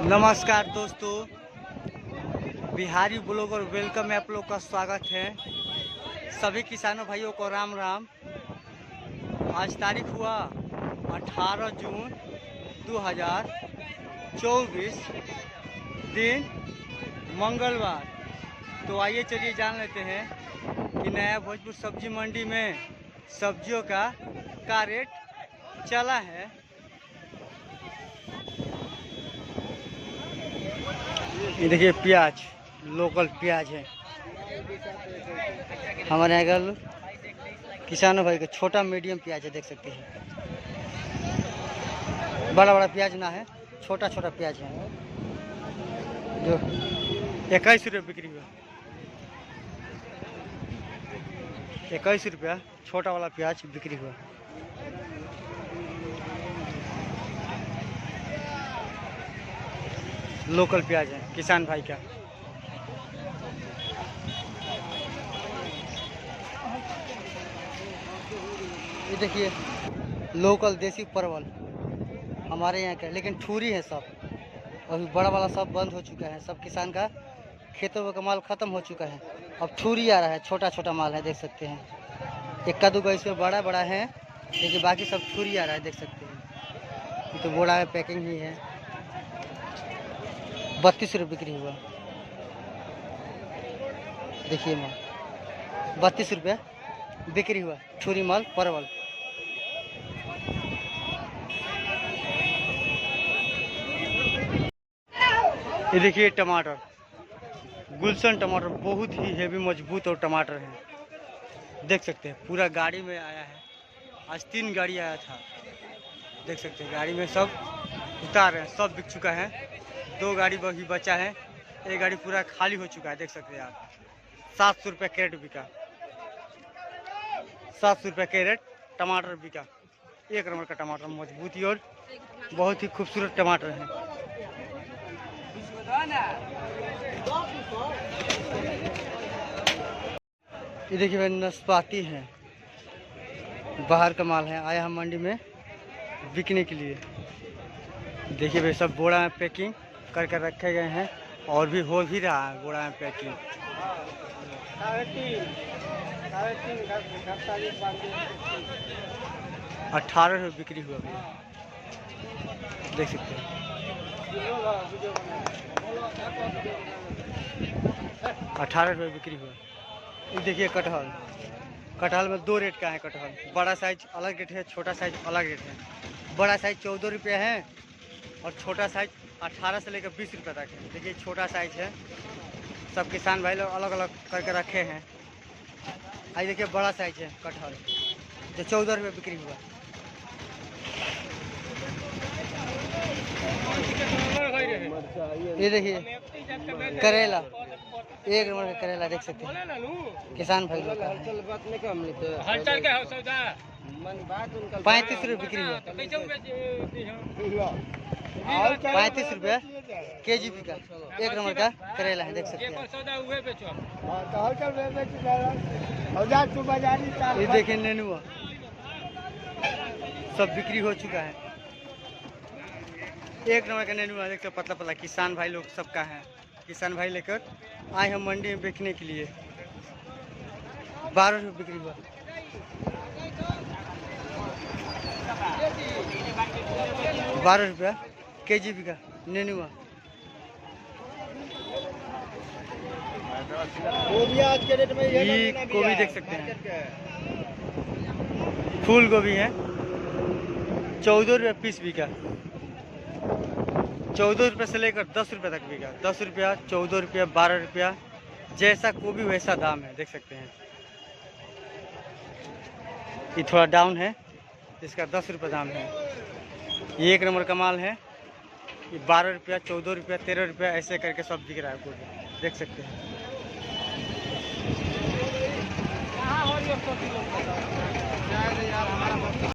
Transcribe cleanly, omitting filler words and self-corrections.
नमस्कार दोस्तों, Bihari blogger welcome में आप लोग का स्वागत है। सभी किसानों भाइयों को राम राम। आज तारीख हुआ 18 जून 2024, दिन मंगलवार। तो आइए चलिए जान लेते हैं कि नया भोजपुर सब्जी मंडी में सब्जियों का रेट चला है। ये देखिए प्याज, लोकल प्याज है हमारे यहाँ का। किसानों भाई का छोटा मीडियम प्याज है, देख सकते हैं। बड़ा बड़ा प्याज ना है, छोटा छोटा प्याज है जो 21 रुपये बिक्री हुआ। 21 रुपया छोटा वाला प्याज बिक्री हुआ। लोकल प्याज है किसान भाई का। ये देखिए लोकल देसी परवल हमारे यहाँ का, लेकिन ठूरी है सब। अभी बड़ा वाला सब बंद हो चुका है। सब किसान का खेतों का माल खत्म हो चुका है। अब ठूरी आ रहा है, छोटा छोटा माल है, देख सकते हैं। इक्का दुक्का इसमें बड़ा बड़ा है, लेकिन बाकी सब ठूरी आ रहा है, देख सकते हैं। ये तो बोरा में पैकिंग ही है। 32 रुपये बिक्री हुआ। देखिए माल 32 रुपये बिक्री हुआ, ठूरी माल परवल। ये देखिए टमाटर, गुलशन टमाटर बहुत ही हेवी मजबूत और टमाटर है, देख सकते हैं। पूरा गाड़ी में आया है। आज 3 गाड़ी आया था, देख सकते हैं। गाड़ी में सब उतार रहे हैं, सब बिक चुका है। 2 गाड़ी भी बचा है, एक गाड़ी पूरा खाली हो चुका है, देख सकते हैं आप। 700 रुपये कैरेट बिका, 700 रुपये कैरेट टमाटर बिका। एक नंबर का टमाटर, मजबूती और बहुत ही खूबसूरत टमाटर है। ये देखिए भाई नाशपाती है, बाहर का माल है, आया हम मंडी में बिकने के लिए। देखिए भाई सब बोरा में पैकिंग कर कर रखे गए हैं, और भी हो भी रहा है बोरा में पैकिंग। 18 रुपये बिक्री हुआ भैया, देख सकते हैं। 18 रुपये बिक्री हुआ। ये देखिए कटहल, कटहल में 2 रेट का है कटहल। बड़ा साइज अलग रेट है, छोटा साइज अलग रेट है। बड़ा साइज 14 रुपये है और छोटा साइज 18 से लेकर 20 रुपये तक है। देखिए छोटा साइज है। सब किसान भाई लोग अलग अलग करके रखे हैं। आज देखिए बड़ा साइज है कटहल जो 14 रुपये बिक्री हुआ। ये देखिए करेला, एक नंबर का करेला, देख सकते हैं। किसान भाई लोग 35 रुपये बिक्री हुआ। 35 रुपये KG का एक नंबर का करेला है, देख सकते हैं। ये देखिए नेनुआ सब बिक्री हो चुका है। एक नंबर का नेनुआ, देख सकते, पतला पतला। किसान भाई लोग सबका है। किसान भाई लेकर आए हम मंडी में बेचने के लिए। 12 रुपये बिक्री हुआ। 12 रुपया KG का नेनुआ। आज के रेट में ये गोभी देख सकते हैं, फूल गोभी है। 14 रुपये पीस बिका। 14 रुपये से लेकर 10 रुपये तक बिका। 10 रुपया, 14 रुपया, 12 रुपया, जैसा गोभी वैसा दाम है, देख सकते हैं। ये थोड़ा डाउन है, इसका 10 रुपये दाम है। ये एक नंबर का माल है। ये 12 रुपया, 14 रुपया, 13 रुपया, ऐसे करके सब दिख रहा है गोभी, देख सकते हैं।